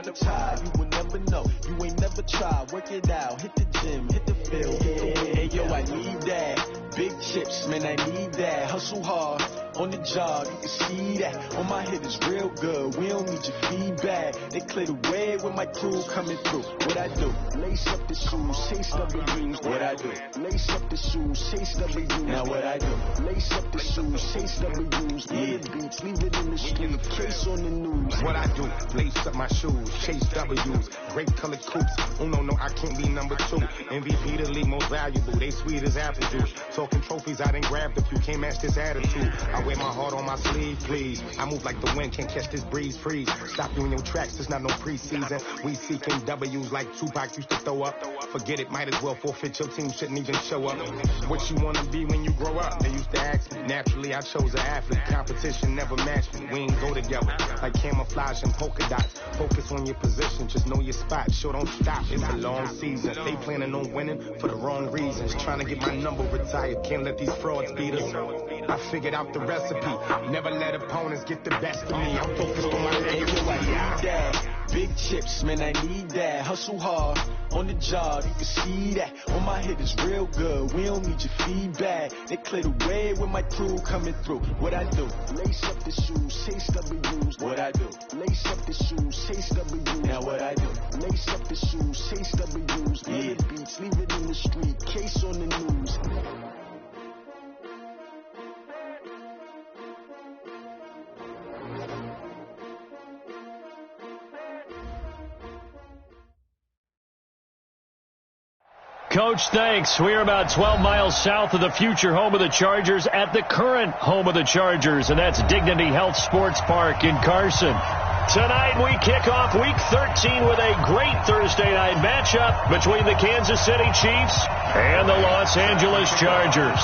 never tired, you will never know. You ain't never tried, work it out, hit the gym, hit the field. Hey, yo, I need that. Big chips, man, I need that. Hustle hard, on the job, you can see that. On my head is real good, we don't need your feedback. They clear the way with my crew coming through. What I do? Lace up the shoes, chase W's. What I do? Lace up the shoes, chase W's. Now what I do? Lace up the shoes, chase W's. Yeah, beats, leave it in the street, case on the news. What I do? Lace up my shoes, chase W's. Grape colored coops. Oh no, I can't be number 2. MVP the league most valuable. They sweet as apple juice. Talking trophies, I didn't grab the few. Can't match this attitude. I wear my heart on my sleeve, please. I move like the wind, can't catch this breeze, freeze. Stop doing your tracks, there's not no preseason. We seeking W's like Tupac used to throw up. Forget it, might as well forfeit, your team shouldn't even show up. What you wanna be when you grow up? They used to ask me. Naturally, I chose an athlete. Competition never matched me. We ain't go together like camouflage and polka dots. Focus on your position, just know your spot. Sure, don't stop, it's a long season. They planning on winning for the wrong reasons. Trying to get my number retired, can't let these frauds beat us. I figured out the recipe. Never let opponents get the best of me. I'm focused on my legacy. Big chips, man, I need that. Hustle hard, on the job, you can see that. On my head is real good, we don't need your feedback. They clear the way with my crew coming through. What I do? Lace up the shoes, chase W's. What I do? Lace up the shoes, chase W's. Now what I do? Lace up the shoes, chase W's. Yeah, beats, leave it in the street, case on the news. Coach, thanks. We are about 12 miles south of the future home of the Chargers at the current home of the Chargers, and that's Dignity Health Sports Park in Carson. Tonight we kick off Week 13 with a great Thursday night matchup between the Kansas City Chiefs and the Los Angeles Chargers.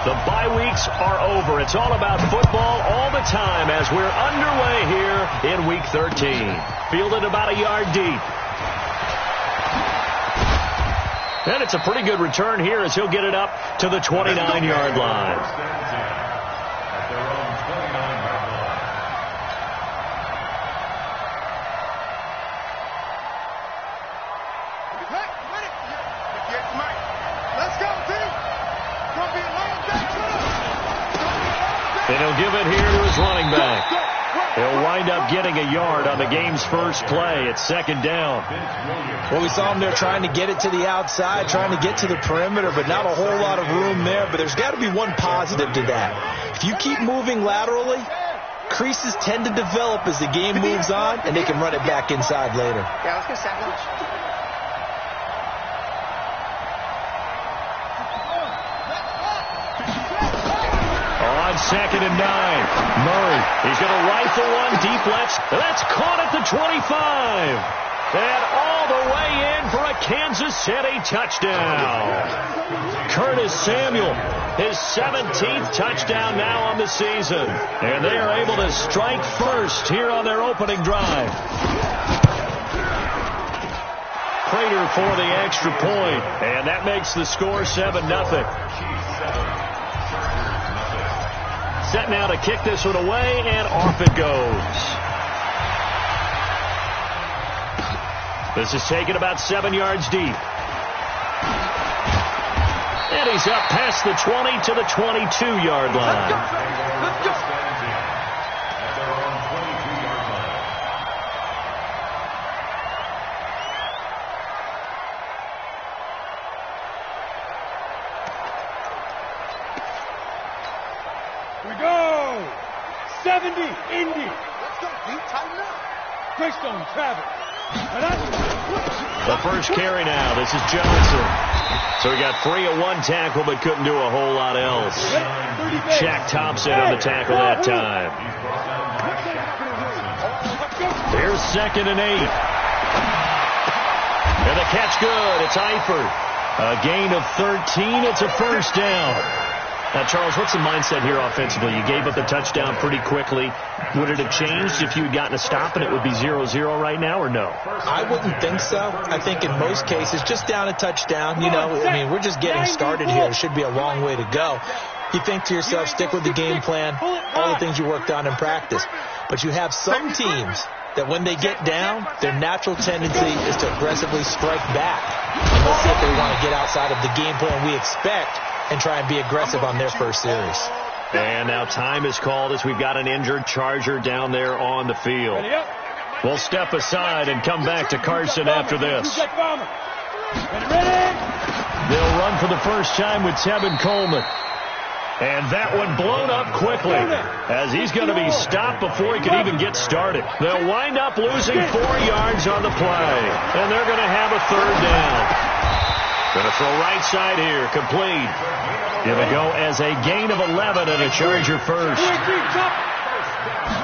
The bye weeks are over. It's all about football all the time as we're underway here in Week 13. Fielded about a yard deep. And it's a pretty good return here as he'll get it up to the 29-yard line. And he'll give it here to his running back. He'll wind up getting a yard on the game's first play. It's second down. Well, we saw him there trying to get it to the outside, trying to get to the perimeter, but not a whole lot of room there. But there's got to be one positive to that. If you keep moving laterally, creases tend to develop as the game moves on, and they can run it back inside later. Yeah, let's go sandwich. On 2nd and 9, Murray, he's going to rifle one deep left. That's caught at the 25. And all the way in for a Kansas City touchdown. Curtis Samuel, his 17th touchdown now on the season. And they are able to strike first here on their opening drive. Prater for the extra point, and that makes the score 7-0. Set now to kick this one away, and off it goes. This is taken about 7 yards deep. And he's up past the 20 to the 22-yard line. Let's go. We go! 70, Indy. Let's go, Pete. Tighten up. Greystone, Travis. The first carry now. This is Johnson. So he got free of one tackle but couldn't do a whole lot else. Shaq Thompson on the tackle that time. Here's 2nd and 8. And the catch good. It's Eifert. A gain of 13. It's a first down. Now, Charles, what's the mindset here offensively? You gave up the touchdown pretty quickly. Would it have changed if you had gotten a stop and it would be 0-0 right now, or no? I wouldn't think so. I think in most cases, just down a touchdown, you know, I mean, we're just getting started here. It should be a long way to go. You think to yourself, stick with the game plan, all the things you worked on in practice. But you have some teams that when they get down, their natural tendency is to aggressively strike back. And let's see if they want to get outside of the game plan we expect and try and be aggressive on their first series. And now time is called as we've got an injured Charger down there on the field. We'll step aside and come back to Carson after this. They'll run for the first time with Tevin Coleman. And that one blown up quickly as he's going to be stopped before he can even get started. They'll wind up losing 4 yards on the play. And they're going to have a third down. Going to throw right side here, complete. Going to go as a gain of 11 and a Charger first.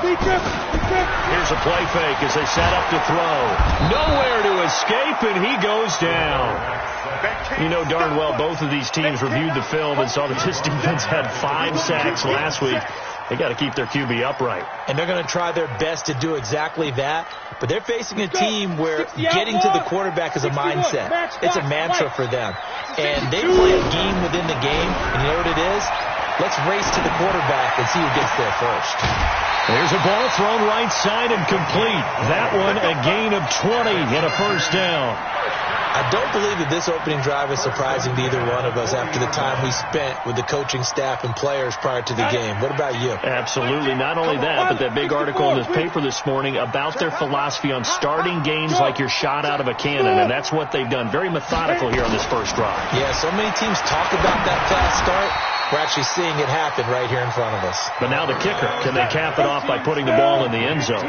Here's a play fake as they set up to throw. Nowhere to escape, and he goes down. You know darn well both of these teams reviewed the film and saw that this defense had 5 sacks last week. They got to keep their QB upright. And they're going to try their best to do exactly that. But they're facing a team where getting to the quarterback is a mindset. It's a mantra for them. And they play a game within the game. And you know what it is? Let's race to the quarterback and see who gets there first. There's a ball thrown right side and complete. That one a gain of 20 and a first down. I don't believe that this opening drive is surprising to either one of us after the time we spent with the coaching staff and players prior to the game. What about you? Absolutely. Not only that, but that big article in the paper this morning about their philosophy on starting games like you're shot out of a cannon, and that's what they've done. Very methodical here on this first drive. Yeah, so many teams talk about that fast start. We're actually seeing it happen right here in front of us. But now the kicker. Can they cap it off by putting the ball in the end zone?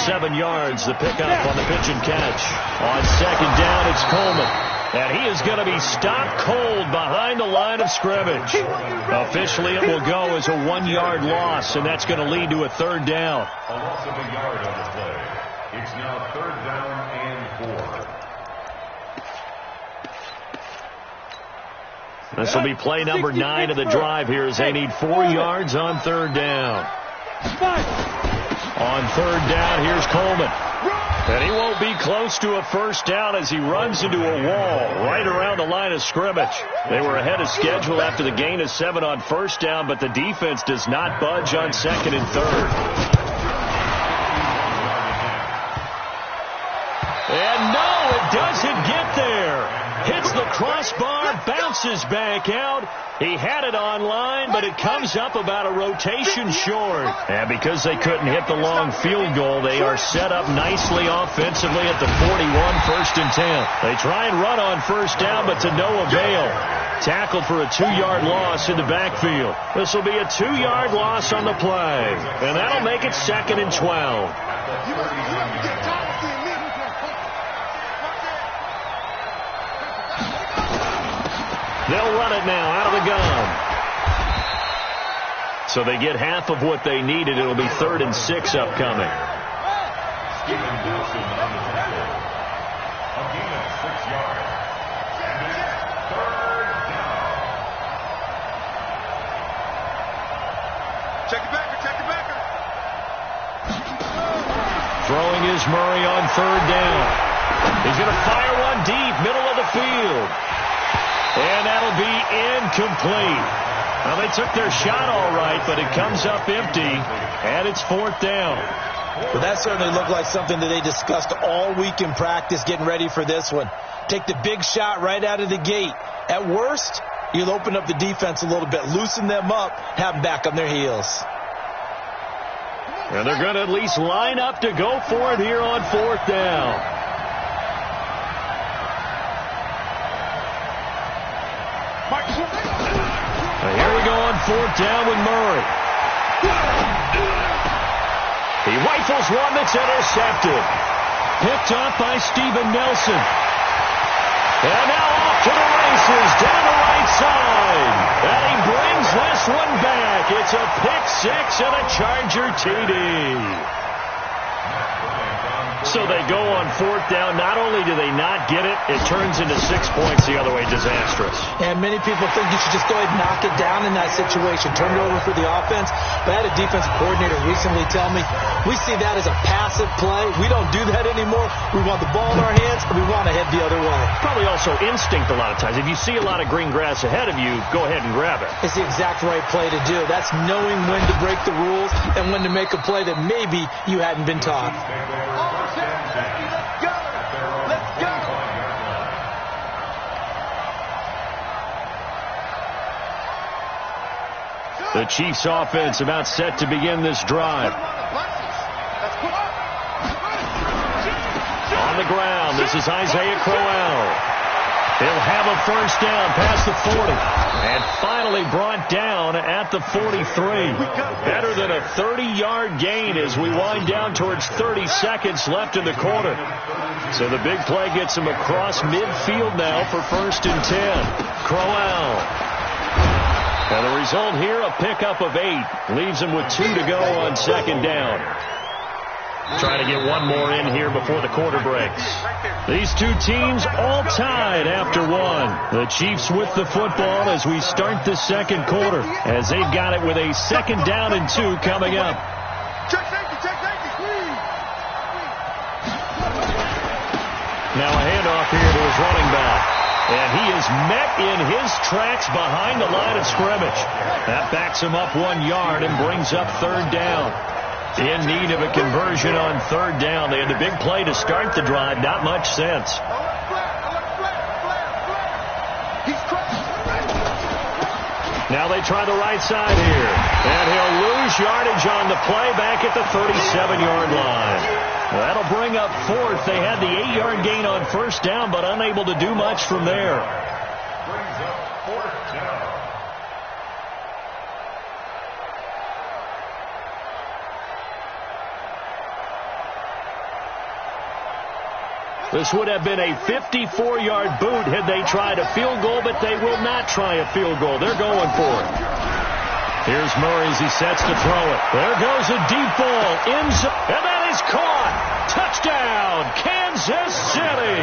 7 yards, the pickup on the pitch and catch. On second down, it's Coleman. And he is going to be stopped cold behind the line of scrimmage. Officially, it will go as a 1-yard loss, and that's going to lead to a third down. A loss of a yard on the play. It's now 3rd down and 4. This will be play number 9 of the drive here as they need 4 yards on 3rd down. On 3rd down, here's Coleman. And he won't be close to a first down as he runs into a wall right around the line of scrimmage. They were ahead of schedule after the gain of 7 on first down, but the defense does not budge on 2nd and 3rd. And no, it doesn't get there. Hits the crossbar, bounces back out. He had it online, but it comes up about a rotation short. And because they couldn't hit the long field goal, they are set up nicely offensively at the 41, 1st and 10. They try and run on first down, but to no avail. Tackled for a 2-yard loss in the backfield. This will be a 2-yard loss on the play. And that'll make it 2nd and 12. They'll run it now out of the gun. So they get half of what they needed. It'll be 3rd and 6 upcoming. Stephen Wilson on the tackle. A gain of 6 yards. And it's 3rd down. Check it back. Throwing is Murray on 3rd down. He's going to fire one deep, middle of the field. And that'll be incomplete. Well, they took their shot all right, but it comes up empty, and it's 4th down. Well, that certainly looked like something that they discussed all week in practice getting ready for this one. Take the big shot right out of the gate. At worst, you'll open up the defense a little bit, loosen them up, have them back on their heels. And they're going to at least line up to go for it here on 4th down. Here we go on 4th down with Murray. He rifles one that's intercepted. Picked up by Steven Nelson. And now off to the races down the right side. And he brings this one back. It's a pick 6 and a Charger TD. So they go on 4th down. Not only do they not get it, it turns into 6 points the other way. Disastrous. And many people think you should just go ahead and knock it down in that situation. Turn it over for the offense. But I had a defensive coordinator recently tell me, we see that as a passive play. We don't do that anymore. We want the ball in our hands, and we want to head the other way. Probably also instinct a lot of times. If you see a lot of green grass ahead of you, go ahead and grab it. It's the exact right play to do. That's knowing when to break the rules and when to make a play that maybe you hadn't been taught. The Chiefs offense about set to begin this drive. On the ground, this is Isaiah Crowell. He'll have a first down past the 40. And finally brought down at the 43. Better than a 30-yard gain as we wind down towards 30 seconds left in the quarter. So the big play gets him across midfield now for 1st and 10. Crowell. And the result here, a pickup of 8. Leaves him with 2 to go on 2nd down. Trying to get one more in here before the quarter breaks. These two teams all tied after 1. The Chiefs with the football as we start the 2nd quarter, as they've got it with a 2nd down and 2 coming up. Now a handoff here to his running back. And he is met in his tracks behind the line of scrimmage. That backs him up 1 yard and brings up 3rd down. In need of a conversion on 3rd down. They had the big play to start the drive. Not much sense. Now they try the right side here. And he'll lose yardage on the play back at the 37-yard line. That'll bring up 4th. They had the 8-yard gain on 1st down, but unable to do much from there. Brings up 4th down. This would have been a 54-yard boot had they tried a field goal, but they will not try a field goal. They're going for it. Here's Murray as he sets to throw it. There goes a deep ball. And that is caught. Touchdown, Kansas City.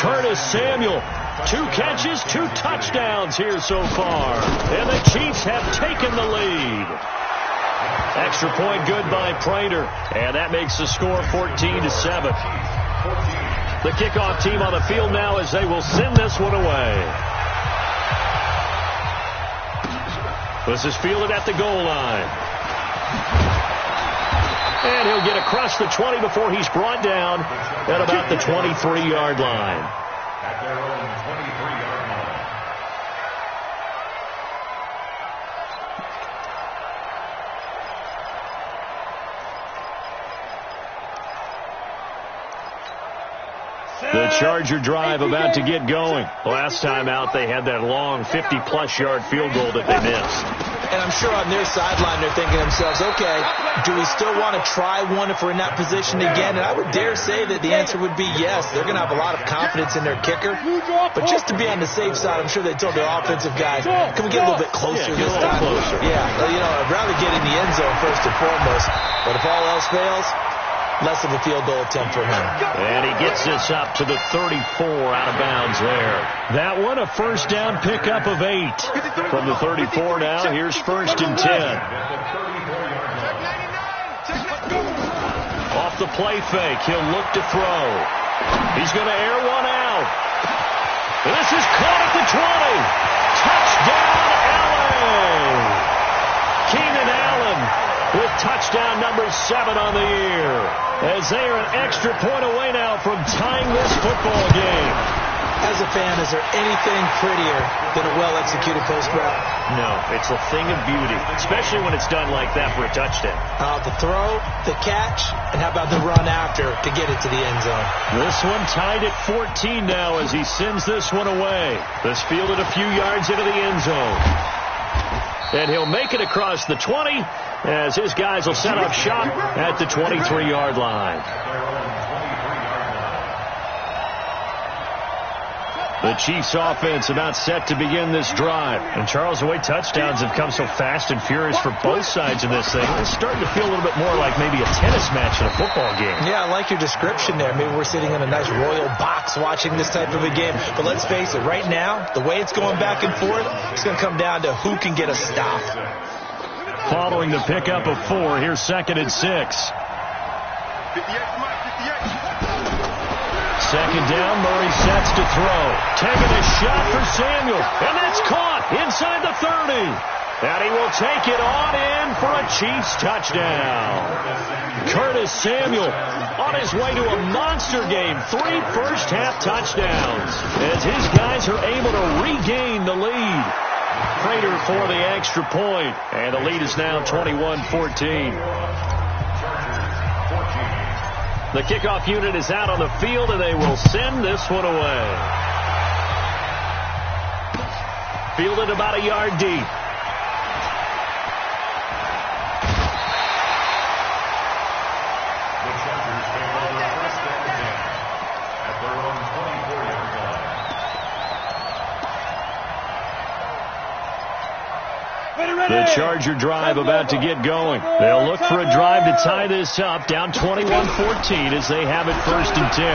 Curtis Samuel. 2 catches, 2 touchdowns here so far. And the Chiefs have taken the lead. Extra point good by Prater. And that makes the score 14-7. The kickoff team on the field now as they will send this one away. This is fielded at the goal line. And he'll get across the 20 before he's brought down at about the 23-yard line. At their own 23-yard line. The Charger drive about to get going. Last time out, they had that long 50-plus yard field goal that they missed. And I'm sure on their sideline, they're thinking to themselves, okay, do we still want to try one if we're in that position again? And I would dare say that the answer would be yes. They're going to have a lot of confidence in their kicker. But just to be on the safe side, I'm sure they told their offensive guys, can we get a little bit closer this time? Yeah, I'd rather get in the end zone first and foremost. But if all else fails, less of a field goal attempt for him. And he gets this up to the 34 out of bounds there. That one, a first down pickup of 8. From the 34 now, here's 1st and 10. Off the play fake, he'll look to throw. He's going to air one out. This is caught at the 20. Touchdown, Allen. Keenan Allen with touchdown number 7 on the year. As they are an extra point away now from tying this football game. As a fan, is there anything prettier than a well-executed post route? No, it's a thing of beauty, especially when it's done like that for a touchdown. The throw, the catch, and how about the run after to get it to the end zone? This one tied at 14 now as he sends this one away. This fielded a few yards into the end zone. And he'll make it across the 20 as his guys will set up shop at the 23-yard line. The Chiefs offense about set to begin this drive. And Charles, the way touchdowns have come so fast and furious for both sides of this thing, it's starting to feel a little bit more like maybe a tennis match in a football game. Yeah, I like your description there. Maybe we're sitting in a nice royal box watching this type of a game. But let's face it, right now, the way it's going back and forth, it's going to come down to who can get a stop. Following the pickup of 4, here's 2nd and 6. Second down, Murray sets to throw. Taking a shot for Samuel, and that's caught inside the 30. And he will take it on in for a Chiefs touchdown. Curtis Samuel on his way to a monster game. 3 first-half touchdowns as his guys are able to regain the lead. Prater for the extra point, and the lead is now 21-14. The kickoff unit is out on the field, and they will send this one away. Fielded about a yard deep. The Chargers take over first down at their own 24-yard line. The Charger drive about to get going. They'll look for a drive to tie this up, down 21-14 as they have it 1st and 10.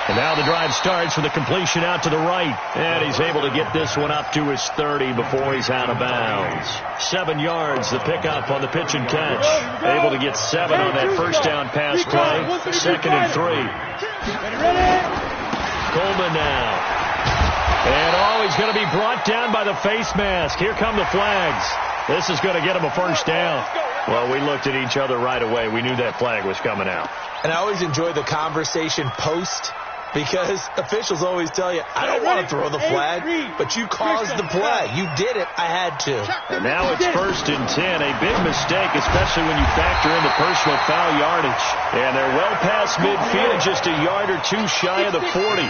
And now the drive starts with a completion out to the right. And he's able to get this one up to his 30 before he's out of bounds. 7 yards, the pickup on the pitch and catch. Able to get 7 on that first down pass play. 2nd and 3. Coleman now. And he's going to be brought down by the face mask. Here come the flags. This is going to get him a first down. Well, we looked at each other right away. We knew that flag was coming out. And I always enjoy the conversation post, because officials always tell you, I don't want to throw the flag, but you caused the play. You did it. I had to. And now it's 1st and 10. A big mistake, especially when you factor in the personal foul yardage. And they're well past midfield, just a yard or 2 shy of the 40.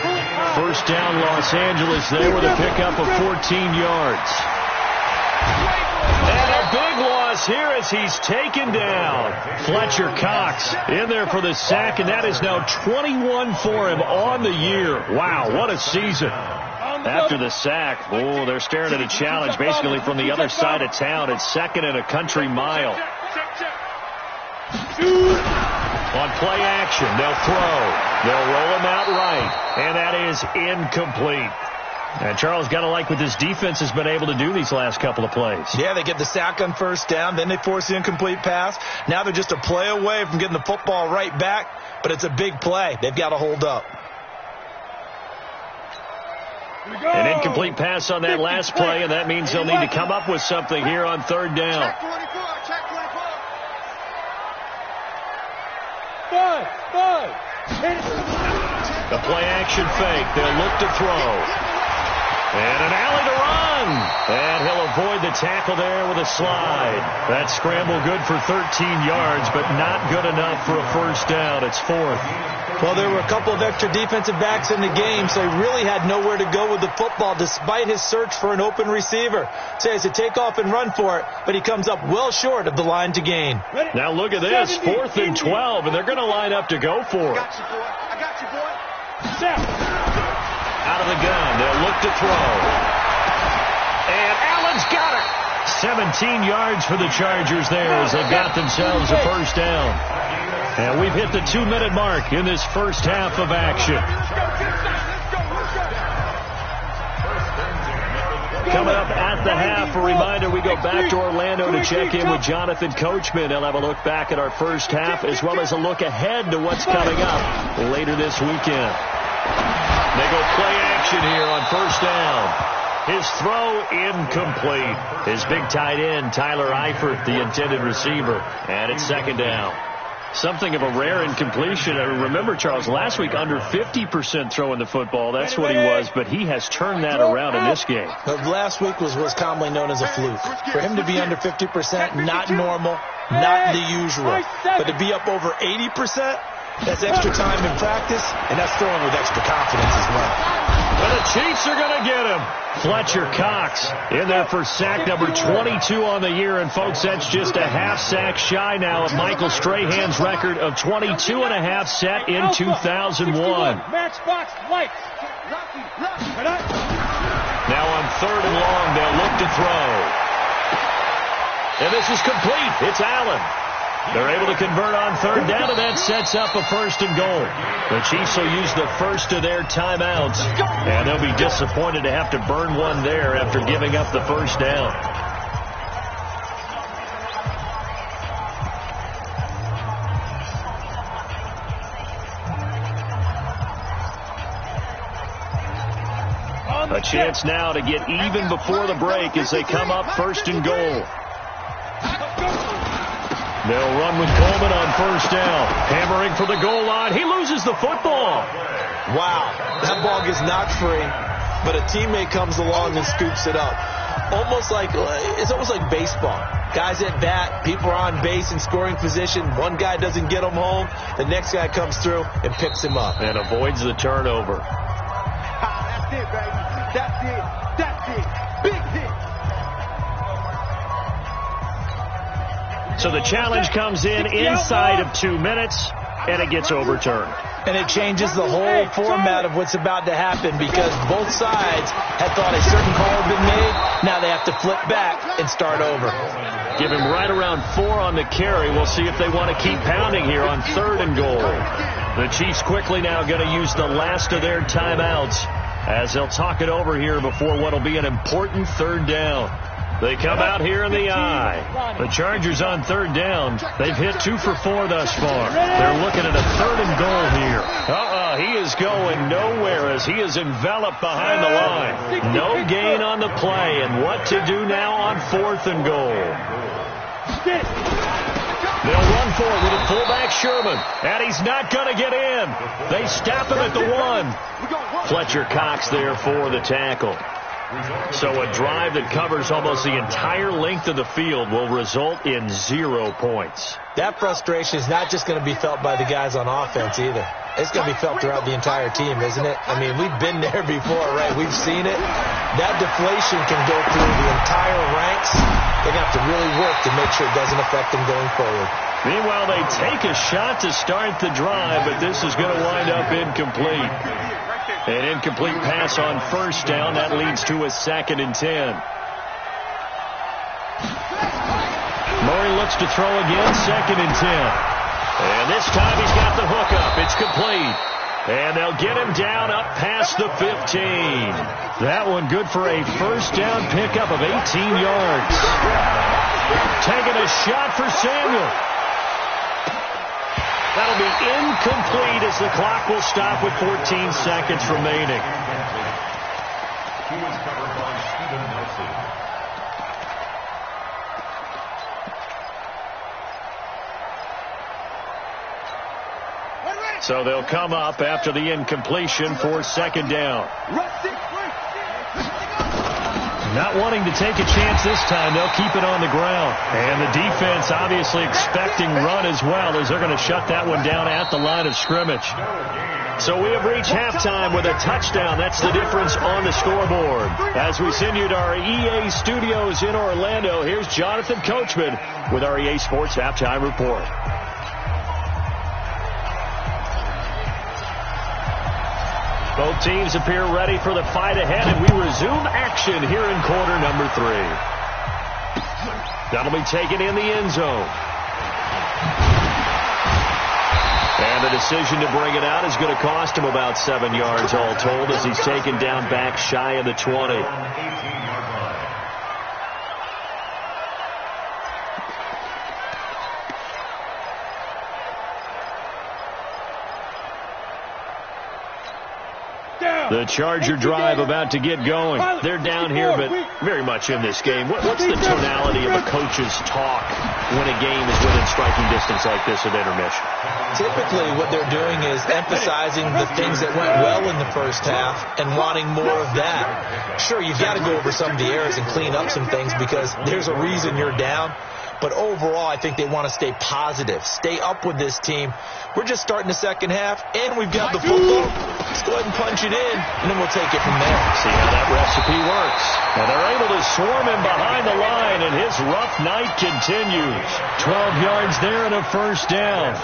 First down, Los Angeles there with a pickup of 14 yards. And a big loss here as he's taken down. Fletcher Cox in there for the sack, and that is now 21 for him on the year. Wow, what a season. After the sack, they're staring at a challenge basically from the other side of town. It's 2nd and a country mile. On play action, they'll throw. They'll roll him out right, and that is incomplete. And Charles, got to like what this defense has been able to do these last couple of plays. Yeah, they get the sack on first down, then they force the incomplete pass. Now they're just a play away from getting the football right back, but it's a big play. They've got to hold up. An incomplete pass on that last play, and that means they'll need to come up with something here on 3rd down. The play action fake. They'll look to throw. And an alley to run. And he'll avoid the tackle there with a slide. That scramble good for 13 yards, but not good enough for a first down. It's 4th. Well, there were a couple of extra defensive backs in the game, so he really had nowhere to go with the football despite his search for an open receiver. So he has to take off and run for it, but he comes up well short of the line to gain. Now look at this, 4th and 12, and they're going to line up to go for it. I got you, boy. Out of the gun, they'll look to throw. And Allen's got it. 17 yards for the Chargers there as they've got themselves a first down. And we've hit the 2-minute mark in this first half of action. Coming up at the half, a reminder, we go back to Orlando to check in with Jonathan Coachman. He'll have a look back at our first half as well as a look ahead to what's coming up later this weekend. They go play action here on first down. His throw incomplete. His big tight end, Tyler Eifert, the intended receiver. And it's 2nd down. Something of a rare incompletion. Remember, Charles, last week under 50% throwing the football. That's what he was, but he has turned that around in this game. But last week was commonly known as a fluke. For him to be under 50%, not normal, not the usual. But to be up over 80%, That's extra time in practice, and that's throwing with extra confidence as well. And the Chiefs are going to get him. Fletcher Cox in there for sack number 22 on the year. And, folks, that's just a half sack shy now of Michael Strahan's record of 22 and a half set in 2001. Matchbox lights. Now on 3rd and long, they'll look to throw. And this is complete. It's Allen. They're able to convert on 3rd down, and that sets up a 1st and goal. The Chiefs will use the first of their timeouts, and they'll be disappointed to have to burn one there after giving up the 1st down. A chance now to get even before the break as they come up 1st and goal. They'll run with Coleman on 1st down. Hammering for the goal line. He loses the football. Wow, that ball gets knocked free, but a teammate comes along and scoops it up. It's almost like baseball. Guys at bat, people are on base in scoring position. One guy doesn't get him home. The next guy comes through and picks him up. And avoids the turnover. That's it, baby. That's it. That's it. Big hit. So the challenge comes in inside of 2 minutes, and it gets overturned. And it changes the whole format of what's about to happen because both sides had thought a certain call had been made. Now they have to flip back and start over. Give him right around 4 on the carry. We'll see if they want to keep pounding here on 3rd and goal. The Chiefs quickly now going to use the last of their timeouts as they'll talk it over here before what will be an important 3rd down. They come out here in the eye. The Chargers on 3rd down. They've hit 2 for 4 thus far. They're looking at a 3rd and goal here. He is going nowhere as he is enveloped behind the line. No gain on the play, and what to do now on 4th and goal. They'll run for it with a fullback Sherman, and he's not going to get in. They stop him at the 1. Fletcher Cox there for the tackle. So a drive that covers almost the entire length of the field will result in 0 points. That frustration is not just going to be felt by the guys on offense either. It's going to be felt throughout the entire team, isn't it? I mean, we've been there before, right? We've seen it. That deflation can go through the entire ranks. They're going to have to really work to make sure it doesn't affect them going forward. Meanwhile, they take a shot to start the drive, but this is going to wind up incomplete. An incomplete pass on 1st down. That leads to a 2nd and 10. Murray looks to throw again, 2nd and 10. And this time he's got the hook up. It's complete. And they'll get him down up past the 15. That one good for a 1st down pickup of 18 yards. Taking a shot for Samuel. That'll be incomplete as the clock will stop with 14 seconds remaining. He was covered by Steven Nelson. So they'll come up after the incompletion for 2nd down. Not wanting to take a chance this time, they'll keep it on the ground. And the defense obviously expecting run as well as they're going to shut that one down at the line of scrimmage. So we have reached halftime with a touchdown. That's the difference on the scoreboard. As we send you to our EA studios in Orlando, here's Jonathan Coachman with our EA Sports Halftime Report. Both teams appear ready for the fight ahead, and we resume action here in quarter number 3. That'll be taken in the end zone. And the decision to bring it out is going to cost him about 7 yards all told as he's taken down back shy of the 20. The Charger drive about to get going. They're down here, but very much in this game. What's the tonality of a coach's talk when a game is within striking distance like this at intermission? Typically, what they're doing is emphasizing the things that went well in the first half and wanting more of that. Sure, you've got to go over some of the errors and clean up some things because there's a reason you're down. But overall, I think they want to stay positive, stay up with this team. We're just starting the second half, and we've got the football. Let's go ahead and punch it in, and then we'll take it from there. See how that recipe works. And they're able to swarm him behind the line, and his rough night continues. 12 yards there and a first down.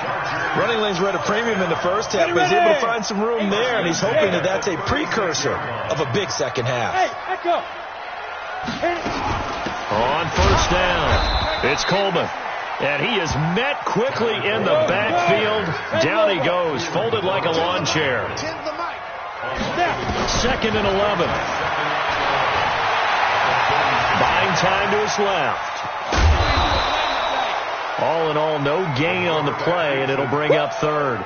Running lanes were at a premium in the first half, but he's able to find some room there, and he's hoping that that's a precursor of a big second half. Hey, back up. On first down, it's Coleman. And he is met quickly in the backfield. Down he goes, folded like a lawn chair. Second and 11. Buying time to his left. All in all, no gain on the play, and it'll bring up third.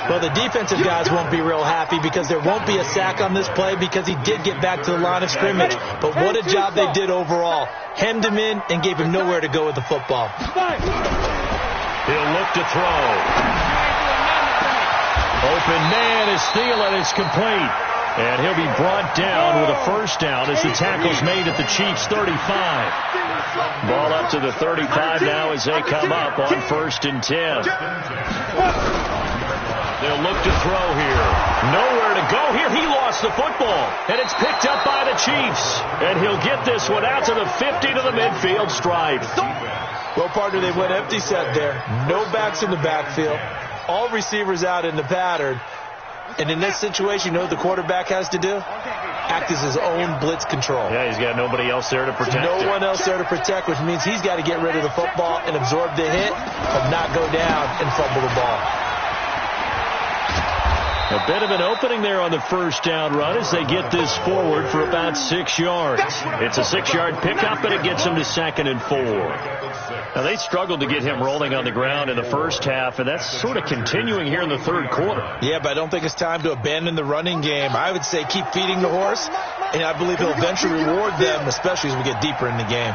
Well, the defensive guys won't be real happy because there won't be a sack on this play because he did get back to the line of scrimmage. But what a job they did overall. Hemmed him in and gave him nowhere to go with the football. He'll look to throw. Open man is Thielen. It's complete. And he'll be brought down with a first down as the tackle's made at the Chiefs' 35. Ball up to the 35 now as they come up on 1st and 10. They'll look to throw here. Nowhere to go here. He lost the football. And it's picked up by the Chiefs. And he'll get this one out to the 50 to the midfield stripe. Well, partner, they went empty set there. No backs in the backfield. All receivers out in the pattern. And in this situation, you know what the quarterback has to do? Act as his own blitz control. Yeah, he's got nobody else there to protect. No one else there to protect, which means he's got to get rid of the football and absorb the hit, but not go down and fumble the ball. A bit of an opening there on the first down run as they get this forward for about 6 yards. It's a 6-yard pickup, and it gets them to 2nd and 4. Now, they struggled to get him rolling on the ground in the first half, and that's sort of continuing here in the third quarter. Yeah, but I don't think it's time to abandon the running game. I would say keep feeding the horse, and I believe he'll eventually reward them, especially as we get deeper in the game.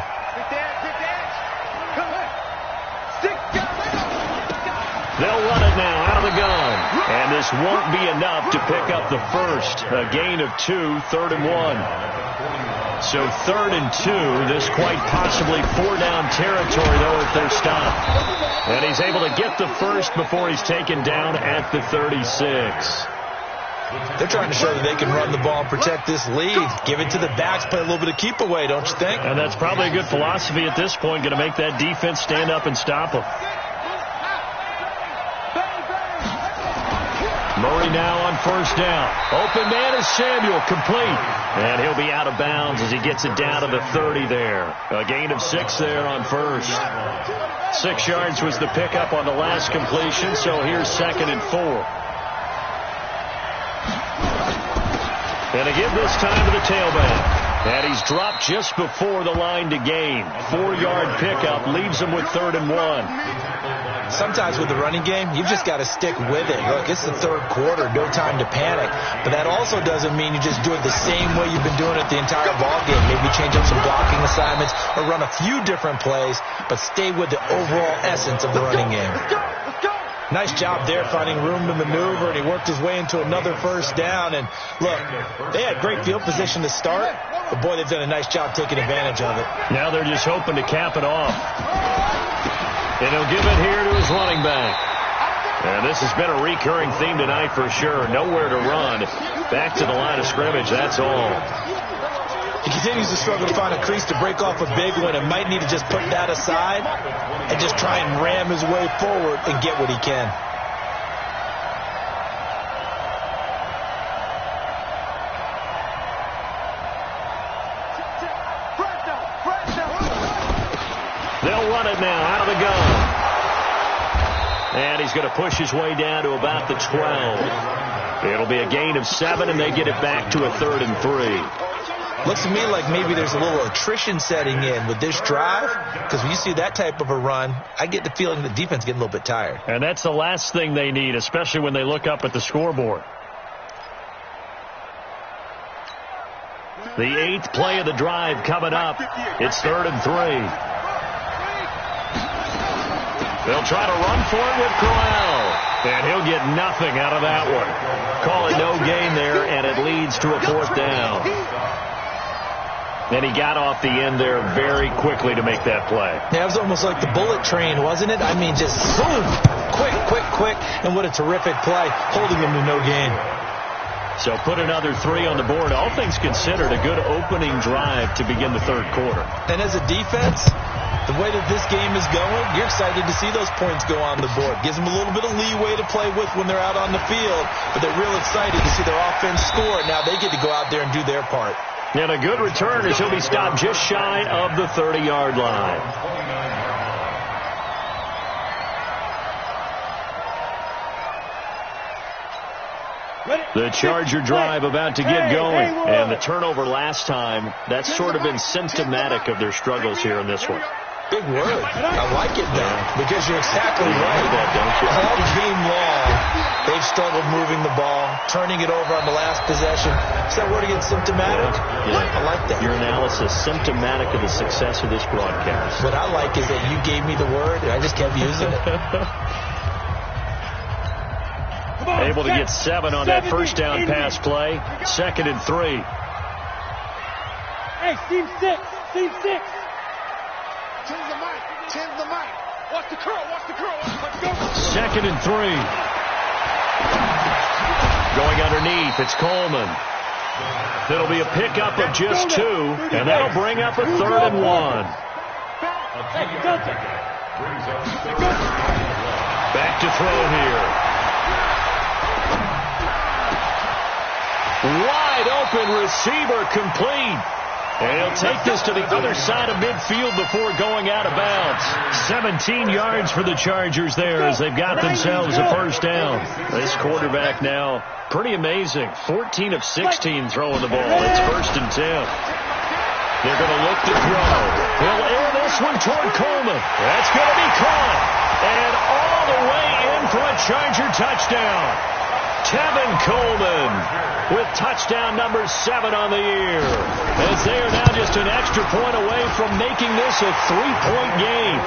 They'll run it now out of the gun. And this won't be enough to pick up the first. A gain of 2, 3rd and 1. So 3rd and 2. This quite possibly 4-down territory, though, if they're stopped. And he's able to get the first before he's taken down at the 36. They're trying to show that they can run the ball and protect this lead. Give it to the backs, play a little bit of keep away, don't you think? And that's probably a good philosophy at this point, going to make that defense stand up and stop them. Murray now on first down. Open man is Samuel, complete. And he'll be out of bounds as he gets it down to the 30 there. A gain of 6 there on first. 6 yards was the pickup on the last completion, so here's 2nd and 4. And again this time to the tailback. And he's dropped just before the line to gain. 4-yard pickup leaves him with 3rd and 1. Sometimes with the running game, you've just got to stick with it. Look, it's the third quarter, no time to panic. But that also doesn't mean you just do it the same way you've been doing it the entire ballgame. Maybe change up some blocking assignments or run a few different plays, but stay with the overall essence of the running game. Nice job there finding room to maneuver, and he worked his way into another first down. And look, they had great field position to start, but boy, they've done a nice job taking advantage of it. Now they're just hoping to cap it off. And he'll give it here to his running back. And this has been a recurring theme tonight for sure. Nowhere to run. Back to the line of scrimmage, that's all. He continues to struggle to find a crease to break off a big one and might need to just put that aside and just try and ram his way forward and get what he can. They'll run it now out of the gun. And he's going to push his way down to about the 12. It'll be a gain of 7, and they get it back to a 3rd and 3. Looks to me like maybe there's a little attrition setting in with this drive, because when you see that type of a run, I get the feeling the defense getting a little bit tired. And that's the last thing they need, especially when they look up at the scoreboard. The 8th play of the drive coming up. It's 3rd and 3. They'll try to run for it with Corral. And he'll get nothing out of that one. Call it no gain there, and it leads to a 4th down. And he got off the end there very quickly to make that play. Yeah, it was almost like the bullet train, wasn't it? I mean, just boom, quick, and what a terrific play, holding them to no gain. So put another 3 on the board. All things considered, a good opening drive to begin the third quarter. And as a defense, the way that this game is going, you're excited to see those points go on the board. Gives them a little bit of leeway to play with when they're out on the field, but they're real excited to see their offense score. Now they get to go out there and do their part. And a good return as he'll be stopped just shy of the 30-yard line. The Charger drive about to get going. And the turnover last time, that's sort of been symptomatic of their struggles here in this one. Big word. I like it, though, because you're exactly right. All game long, they've struggled moving the ball, turning it over on the last possession. Is that word again, symptomatic? Yeah. I like that. Your analysis, symptomatic of the success of this broadcast. What I like is that you gave me the word, and I just kept using it. Able to get 7 on that first down pass play. 2nd and 3. Hey, team 6. Team 6. Change the mic. Change the mic. Watch the curl. Watch the curl. Let's go. 2nd and 3. Going underneath, it's Coleman. It'll be a pickup of just 2, and that'll bring up a 3rd and 1. Back to throw here. Wide open receiver complete. And he'll take this to the other side of midfield before going out of bounds. 17 yards for the Chargers there as they've got themselves a first down. This quarterback now, pretty amazing. 14 of 16 throwing the ball. It's 1st and 10. They're going to look to throw. He'll air this one toward Coleman. That's going to be caught. And all the way in for a Charger touchdown. Tevin Coleman with touchdown number 7 on the year. As they are now just an extra point away from making this a 3-point game.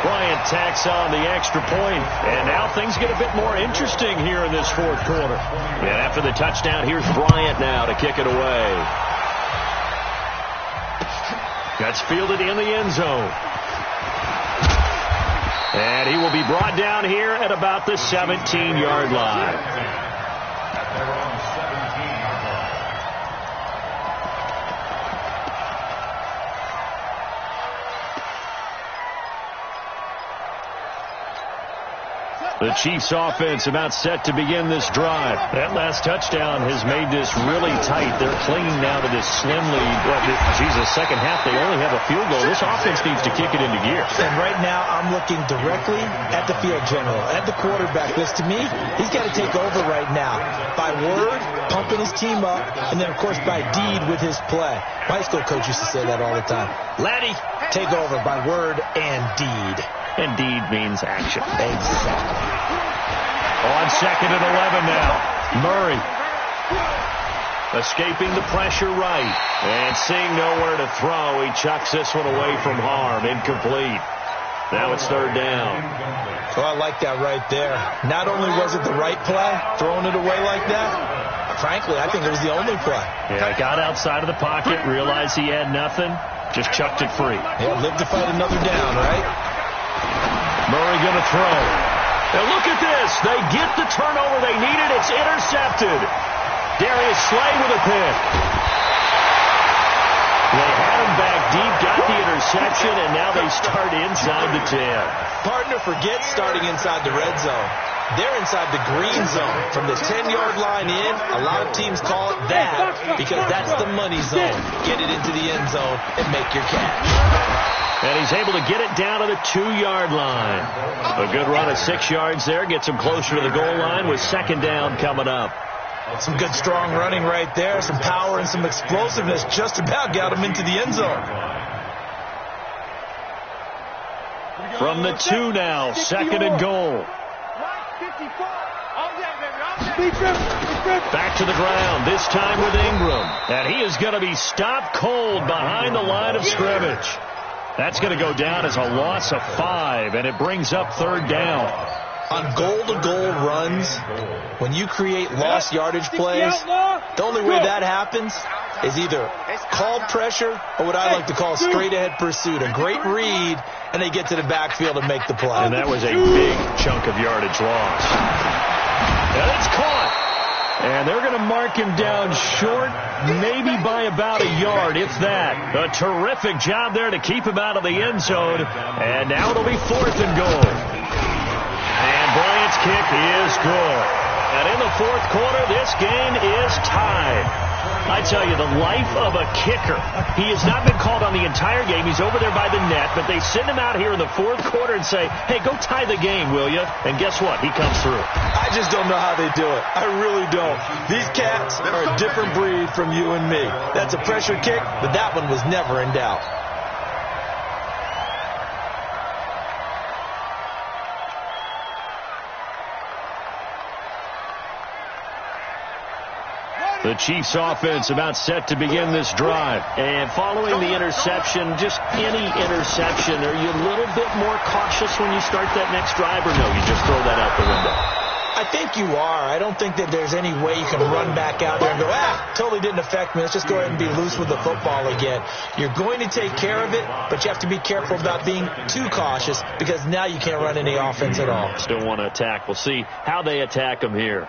Bryant tacks on the extra point, and now things get a bit more interesting here in this fourth quarter. And after the touchdown, here's Bryant now to kick it away. That's fielded in the end zone. And he will be brought down here at about the 17-yard line. The Chiefs offense about set to begin this drive. That last touchdown has made this really tight. They're clinging now to this slim lead. Second half, they only have a field goal. This offense needs to kick it into gear. And right now, I'm looking directly at the field general, at the quarterback. Because to me, he's got to take over right now. By word, pumping his team up, and then, of course, by deed with his play. My high school coach used to say that all the time. Laddie, take over by word and deed. And deed means action. Exactly. On 2nd and 11 now. Murray escaping the pressure right. And seeing nowhere to throw, he chucks this one away from harm. Incomplete. Now it's 3rd down. Oh, I like that right there. Not only was it the right play, throwing it away like that, frankly, I think it was the only play. Yeah, got outside of the pocket, realized he had nothing, just chucked it free. Yeah, live to fight another down, right? Murray going to throw. Now look at this. They get the turnover they needed. It's intercepted. Darius Slay with a pick. They had him back deep, got the interception, and now they start inside the 10. Partner, forget starting inside the red zone. They're inside the green zone. From the 10-yard line in, a lot of teams call it that because that's the money zone. Get it into the end zone and make your catch. And he's able to get it down to the 2-yard line. A good run of 6 yards there. Gets him closer to the goal line with 2nd down coming up. Some good strong running right there. Some power and some explosiveness just about got him into the end zone. From the 2 now, 2nd and goal. Back to the ground, this time with Ingram. And he is going to be stopped cold behind the line of scrimmage. That's going to go down as a loss of 5, and it brings up 3rd down. On goal-to-goal runs, when you create lost yardage plays, the only way that happens is either called pressure or what I like to call straight-ahead pursuit. A great read, and they get to the backfield and make the play. And that was a big chunk of yardage loss. And it's caught. And they're going to mark him down short, maybe by about a yard, if that. A terrific job there to keep him out of the end zone. And now it'll be 4th and goal. And Bryant's kick is good. And in the 4th quarter, this game is tied. I tell you, the life of a kicker. He has not been called on the entire game. He's over there by the net, but they send him out here in the 4th quarter and say, hey, go tie the game, will you? And guess what? He comes through. I just don't know how they do it. I really don't. These cats are a different breed from you and me. That's a pressure kick, but that one was never in doubt. The Chiefs offense about set to begin this drive. And following the interception, just any interception, are you a little bit more cautious when you start that next drive, or no, you just throw that out the window? I think you are. I don't think that there's any way you can run back out there and go, totally didn't affect me. Let's just go ahead and be loose with the football again. You're going to take care of it, but you have to be careful about being too cautious because now you can't run any offense at all. Still want to attack. We'll see how they attack them here.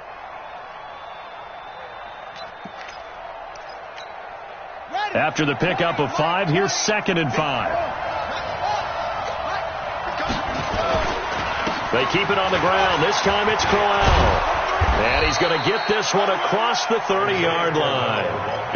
After the pickup of 5, here's 2nd and 5. They keep it on the ground. This time it's Crowell. And he's going to get this one across the 30-yard line.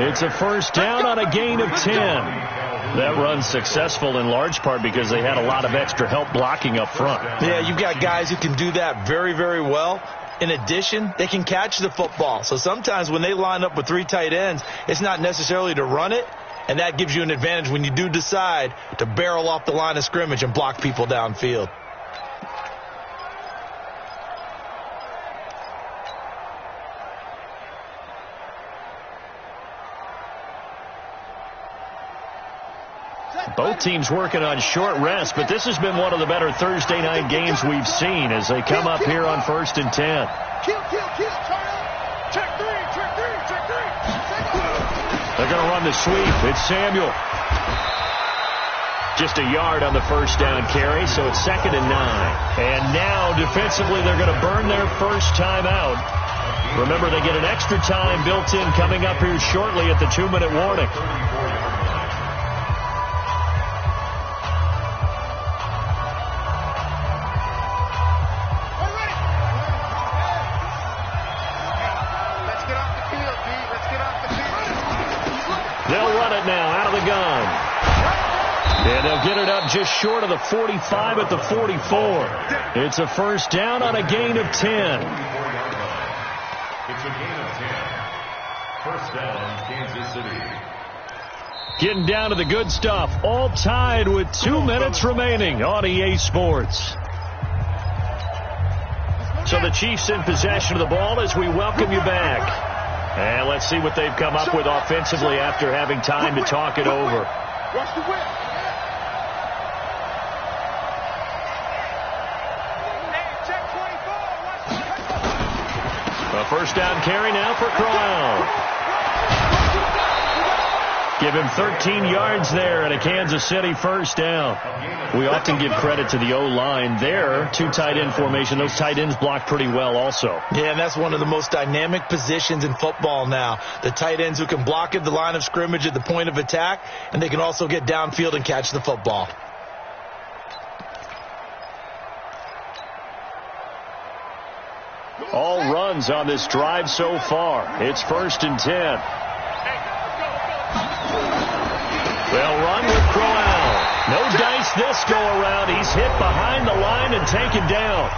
It's a first down on a gain of 10. That run's successful in large part because they had a lot of extra help blocking up front. Yeah, you've got guys who can do that very, very well. In addition, they can catch the football. So sometimes when they line up with 3 tight ends, it's not necessarily to run it, and that gives you an advantage when you do decide to barrel off the line of scrimmage and block people downfield. Both teams working on short rest, but this has been one of the better Thursday night games we've seen as they come up here on 1st and 10. Kill, Charlie. Check 3. They're going to run the sweep. It's Samuel. Just a yard on the first down carry, so it's 2nd and 9. And now, defensively, they're going to burn their first time out. Remember, they get an extra time built in coming up here shortly at the 2-minute warning. They'll run it now out of the gun. And they'll get it up just short of the 45 at the 44. It's a first down on a gain of 10. It's a gain of 10. First down, Kansas City. Getting down to the good stuff. All tied with 2 minutes remaining on EA Sports. So the Chiefs in possession of the ball as we welcome you back. And let's see what they've come up with offensively after having time to talk it over. Watch the whip. A first down carry now for Crowell. Give him 13 yards there and a Kansas City first down. We often give credit to the O-line there. 2 tight end formation. Those tight ends block pretty well also. Yeah, and that's one of the most dynamic positions in football now. The tight ends who can block at the line of scrimmage at the point of attack, and they can also get downfield and catch the football. All runs on this drive so far. It's 1st and 10. They'll run with Crowell. No dice this go around. He's hit behind the line and taken down.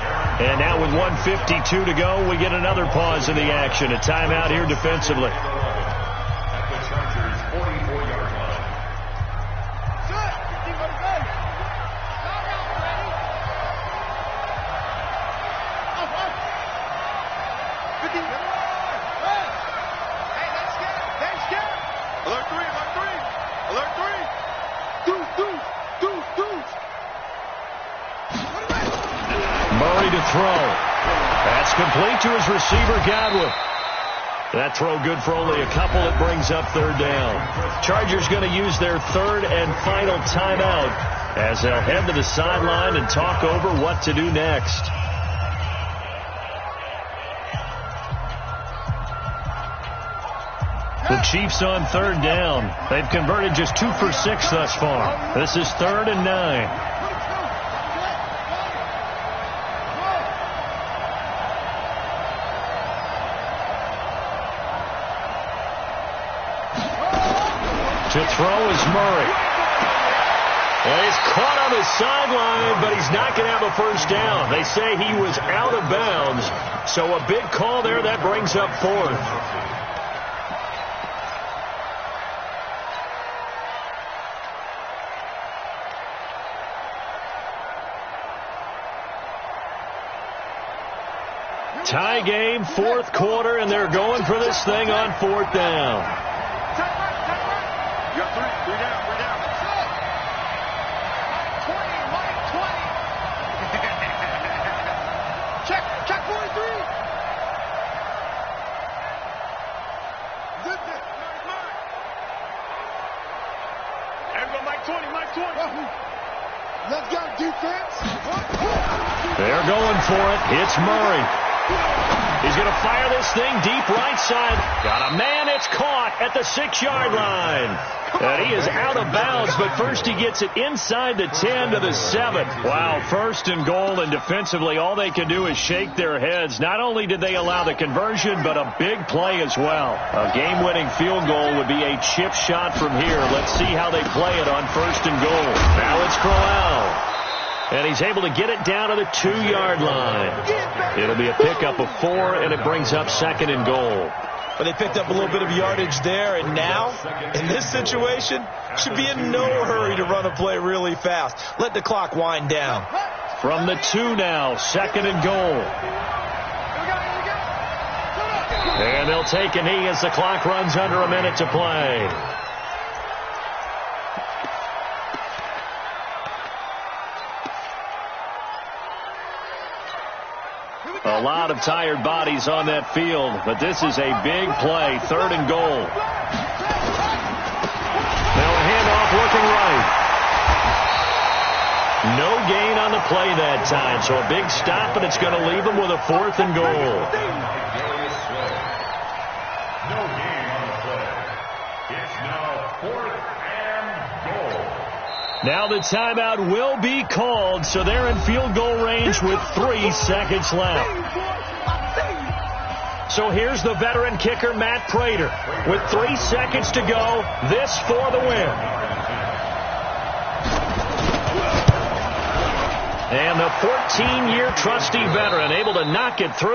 And now with 1:52 to go, we get another pause in the action. A timeout here defensively. At the Chargers' 44-yard line. Alert 3. Murray to throw. That's complete to his receiver, Godwin. That throw good for only a couple. It brings up third down. Chargers going to use their third and final timeout as they'll head to the sideline and talk over what to do next. The Chiefs on third down. They've converted just 2 for 6 thus far. This is 3rd and 9. To throw is Murray. Well, he's caught on the sideline, but he's not going to have a first down. They say he was out of bounds, so a big call there. That brings up 4th. Tie game, 4th quarter, and they're going for this thing on 4th down. You got 3 down, 3 down. 20, Mike, 20. Check 43. Good day. Mike. Everybody, Mike 20, Mike 20. Let's go, defense. They're going for it. It's Murray. He's going to fire this thing deep right side. Got a man. It's caught at the 6-yard line. And he is out of bounds, but first he gets it inside the 10 to the 7. Wow, 1st and goal, and defensively all they can do is shake their heads. Not only did they allow the conversion, but a big play as well. A game-winning field goal would be a chip shot from here. Let's see how they play it on 1st and goal. Now it's Crowell. And he's able to get it down to the 2-yard line. It'll be a pickup of 4, and it brings up 2nd and goal. But they picked up a little bit of yardage there, and now, in this situation, should be in no hurry to run a play really fast. Let the clock wind down. From the 2 now, 2nd and goal. And they'll take a knee as the clock runs under a minute to play. A lot of tired bodies on that field, but this is a big play. 3rd and goal. Now a handoff looking right. No gain on the play that time, so a big stop, and it's going to leave them with a 4th and goal. No gain on the play. It's now 4th and goal. Now the timeout will be called, so they're in field goal range with 3 seconds left. So here's the veteran kicker, Matt Prater. With 3 seconds to go, this for the win. And the 14-year trusty veteran able to knock it through.